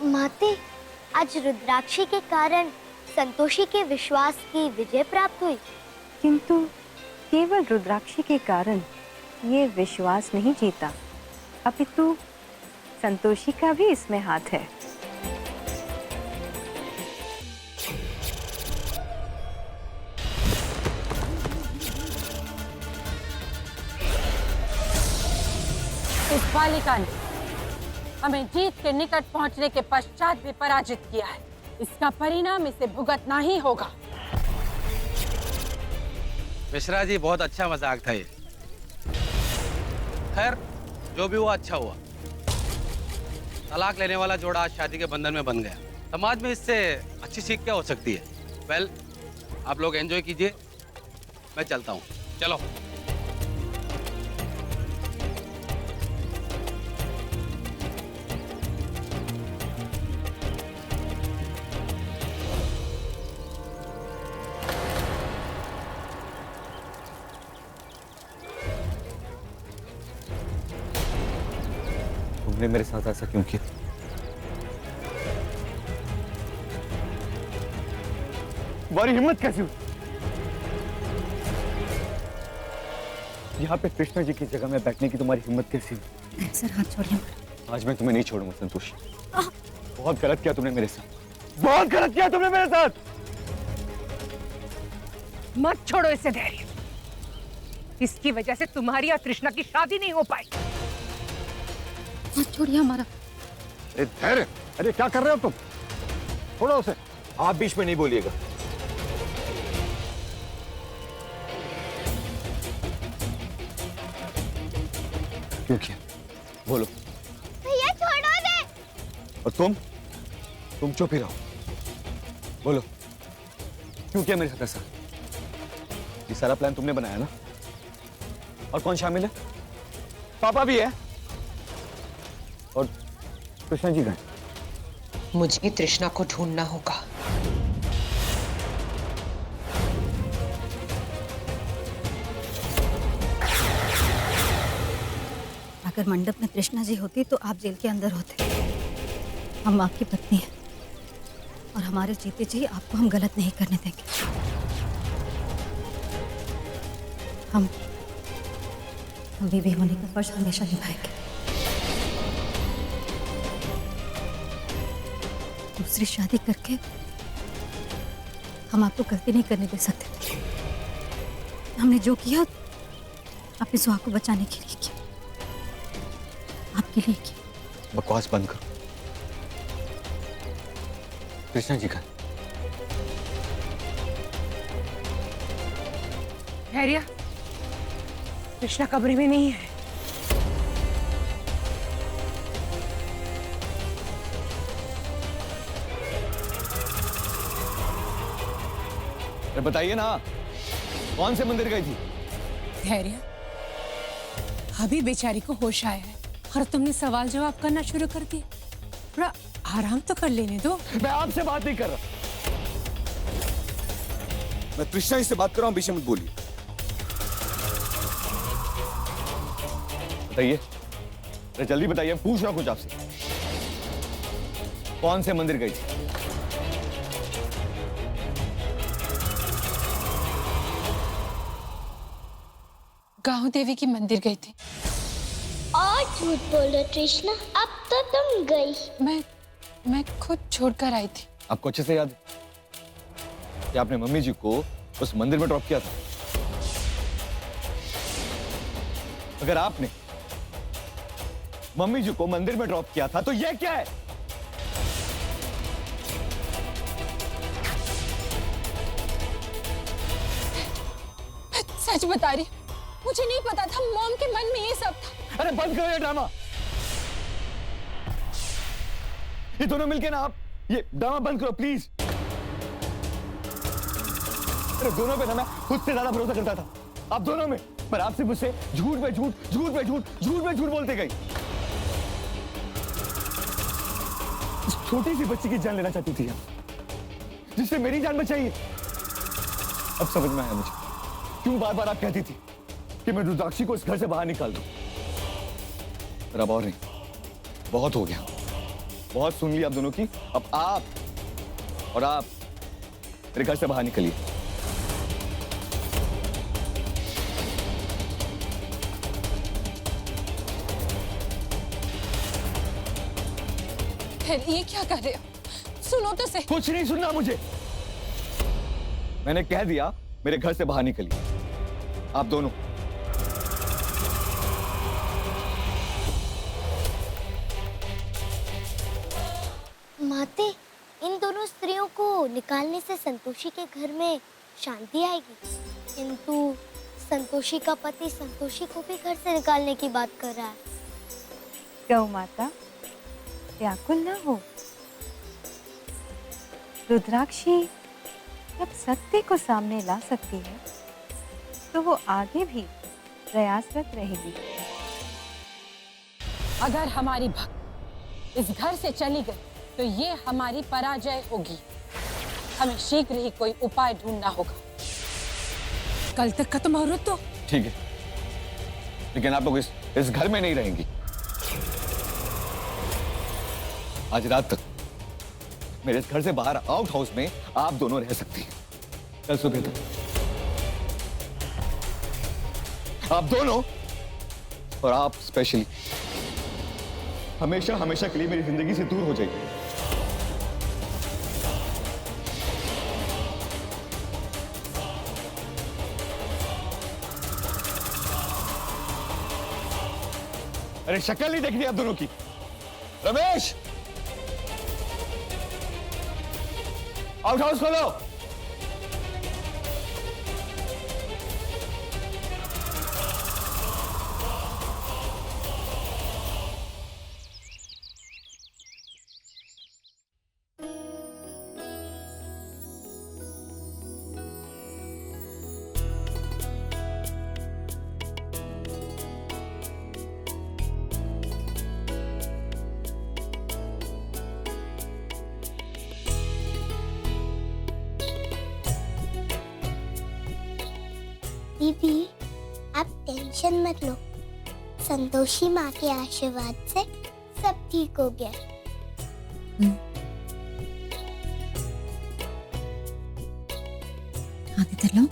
माते, आज रुद्राक्षी के कारण संतोषी के विश्वास की विजय प्राप्त हुई। किंतु केवल रुद्राक्षी के कारण ये विश्वास नहीं जीता, अपितु संतोषी का भी इसमें हाथ है। इस बालिका ने हमें जीत के निकट पहुंचने के पश्चात भी पराजित किया है। इसका परिणाम इसे भुगतना ही होगा। मिश्रा जी, बहुत अच्छा मजाक था ये। खैर, जो भी हुआ अच्छा हुआ। तलाक लेने वाला जोड़ा आज शादी के बंधन में बन गया। समाज में इससे अच्छी सीख क्या हो सकती है? वेल, आप लोग एंजॉय कीजिए, मैं चलता हूँ। चलो। तुमने मेरे साथ ऐसा क्यों किया? तुम्हारी हिम्मत कैसी हुई? यहाँ पे कृष्णा जी की जगह में बैठने की तुम्हारी हिम्मत कैसी हुई? सर हाथ छोड़िए। आज मैं तुम्हें नहीं छोड़ूंगा संतोषी। बहुत गलत किया तुमने मेरे साथ, बहुत गलत किया तुमने मेरे साथ। मत छोड़ो इसे धैर्य। इसकी वजह से तुम्हारी और कृष्णा की शादी नहीं हो पाई। मत छोड़िए हमारा। अरे धैर्य, अरे क्या कर रहे हो तुम? छोड़ो उसे। आप बीच में नहीं बोलिएगा। क्यों किया? बोलो। भैया छोड़ो दे। और तुम चुप ही रहो। बोलो, क्यों किया मेरे साथ ऐसा? ये सारा प्लान तुमने बनाया ना? और कौन शामिल है? पापा भी है और कृष्णा जी गए। मुझे तृष्णा को ढूंढना होगा। अगर मंडप में कृष्णा जी होती तो आप जेल के अंदर होते। हम आपकी पत्नी हैं और हमारे जीते जी आपको हम गलत नहीं करने देंगे। हम बीवी होने का फर्ज हमेशा निभाएंगे। दूसरी शादी करके हम आपको गलती नहीं करने दे सकते। हमने जो किया अपनी सुहा को बचाने के लिए किया, आपके लिए किया। बकवास बंद करो। कृष्णा जी का धैर्य, कृष्णा कमरे में नहीं है। बताइए ना, कौन से मंदिर गई थी? धैर्य, अभी बेचारी को होश आया है और तुमने सवाल जवाब करना शुरू कर दिया। थोड़ा आराम तो कर लेने दो। मैं आपसे बात नहीं कर रहा, मैं कृष्णा जी से बात कर रहा हूं। बीच में मत बोलिए। बताइए, अरे जल्दी बताइए, पूछ रहा हूं कुछ आपसे। कौन से मंदिर गई थी? गांव देवी की मंदिर गई थी। और झूठ बोलो तृष्णा, अब तो तुम गई। मैं खुद छोड़कर आई थी। आपको अच्छे से याद है कि आपने मम्मी जी को उस मंदिर में ड्रॉप किया था। अगर आपने मम्मी जी को मंदिर में ड्रॉप किया था तो यह क्या है? मैं सच बता रही, मुझे नहीं पता था मॉम के मन में ये सब था। अरे बंद करो ये ड्रामा। ये दोनों मिलके ना, आप ये ड्रामा बंद करो प्लीज। अरे दोनों पे ना मैं खुद से ज्यादा भरोसा करता था, आप दोनों में। पर आपसे मुझसे झूठ पे झूठ, झूठ पे झूठ, झूठ पे झूठ बोलते गई। उस छोटी सी बच्ची की जान लेना चाहती थी आप, जिससे मेरी जान बचाई। अब समझ में आया मुझे क्यों बार बार आप कहती थी कि मैं रुद्राक्षी को इस घर से बाहर निकाल दूं। पर अब और नहीं, बहुत हो गया। बहुत सुन ली आप दोनों की। अब आप और आप मेरे घर से बाहर निकलिए। फिर ये क्या कर रहे हो? सुनो तो सही। कुछ नहीं सुनना मुझे। मैंने कह दिया मेरे घर से बाहर निकलिए आप दोनों। माते, इन दोनों स्त्रियों को निकालने से संतोषी के घर में शांति आएगी, किंतु संतोषी का पति संतोषी को भी घर से निकालने की बात कर रहा है। गौ माता, व्याकुल न हो। रुद्राक्षी जब सत्य को सामने ला सकती है तो वो आगे भी प्रयासरत रहेगी। अगर हमारी भक्त इस घर से चली गई तो ये हमारी पराजय होगी। हमें शीघ्र ही कोई उपाय ढूंढना होगा। कल तक का तो मुहूर्त तो। ठीक है, लेकिन आप लोग इस घर में नहीं रहेंगी। आज रात तक मेरे इस घर से बाहर आउट हाउस में आप दोनों रह सकती हैं। कल सुबह तक आप दोनों और आप स्पेशली हमेशा हमेशा के लिए मेरी जिंदगी से दूर हो जाएगी। अरे शक्ल नहीं देखनी आप दोनों की। रमेश, आउट हाउस खोलो। दीदी, आप टेंशन मत लो। संतोषी माँ के आशीर्वाद से सब ठीक हो गया। हाथ इधर लो।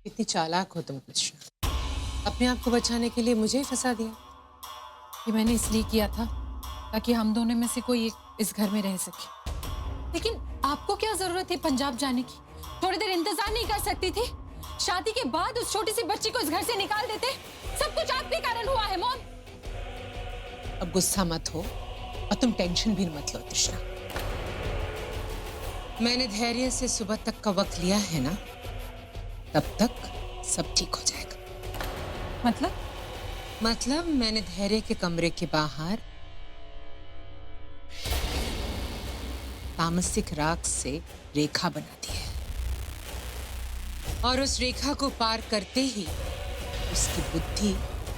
इतनी चालाक हो तुम कृष्ण। अपने आप को बचाने के लिए मुझे ही फंसा दिया। ये मैंने इसलिए किया था ताकि हम दोनों में से कोई एक इस घर में रह सके। लेकिन आपको क्या जरूरत है पंजाब जाने की? थोड़ी देर इंतजार नहीं कर सकती थी? शादी के बाद उस छोटी सी बच्ची को इस घर से निकाल देते। सब कुछ आपके कारण हुआ है मोन। अब गुस्सा मत हो और तुम टेंशन भी मत लो तृष्णा। मैंने धैर्य से सुबह तक का वक्त लिया है ना, तब तक सब ठीक हो जाएगा। मतलब मैंने धैर्य के कमरे के बाहर तामसिक राख से रेखा बना दी है और उस रेखा को पार करते ही उसकी बुद्धि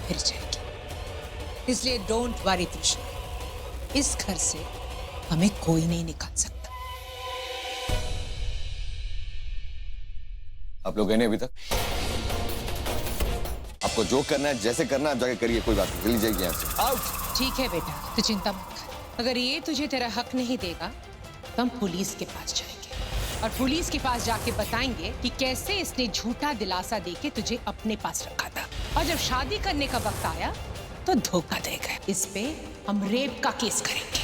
फिर जाएगी। इसलिए डोंट वरी तृष्णा, इस घर से हमें कोई नहीं निकाल सकता। आप लोग गए नहीं अभी तक? आपको जो करना है, जैसे करना है, आप जाके करिए, कोई बात नहीं। चली जाएगी यहाँ से। आउट। ठीक है बेटा, तू चिंता मत कर। अगर ये तुझे तेरा हक नहीं देगा तो हम पुलिस के पास जाएंगे और पुलिस के पास जाके बताएंगे कि कैसे इसने झूठा दिलासा देके तुझे अपने पास रखा था और जब शादी करने का वक्त आया तो धोखा देगा। इस पे हम रेप का केस करेंगे।